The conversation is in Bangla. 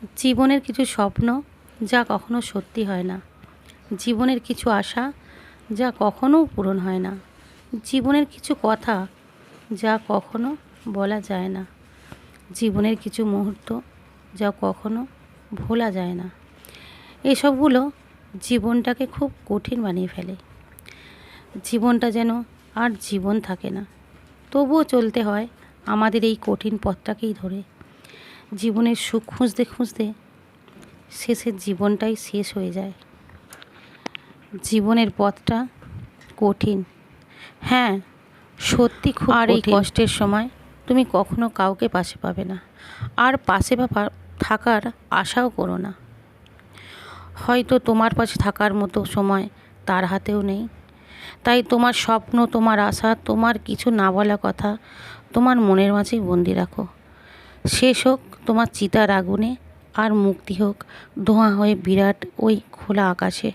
জীবনের কিছু স্বপ্ন যা কখনো সত্যি হয় না, জীবনের কিছু আশা যা কখনো পূরণ হয় না, জীবনের কিছু কথা যা কখনো বলা যায় না, জীবনের কিছু মুহূর্ত যা কখনো ভোলা যায় না। এসবগুলো জীবনটাকে খুব কঠিন বানিয়ে ফেলে। জীবনটা যেন আর জীবন থাকে না, তবুও চলতে হয় আমাদের এই কঠিন পথটাকেই ধরে। জীবনের সুখ খুঁজতে খুঁজতে শেষের জীবনটাই শেষ হয়ে যায়। জীবনের পথটা কঠিন, হ্যাঁ সত্যি খুব। আর এই কষ্টের সময় তুমি কখনো কাউকে পাশে পাবে না, আর পাশে থাকার আশাও করো না। হয়তো তোমার পাশে থাকার মতো সময় তার হাতেও নেই। তাই তোমার স্বপ্ন, তোমার আশা, তোমার কিছু না বলা কথা তোমার মনের মাঝেই বন্দি রাখো। শেষ হোক তোমার চিতার আগুনে, আর মুক্তি হোক ধোঁয়া হয়ে বিরাট ওই খোলা আকাশে।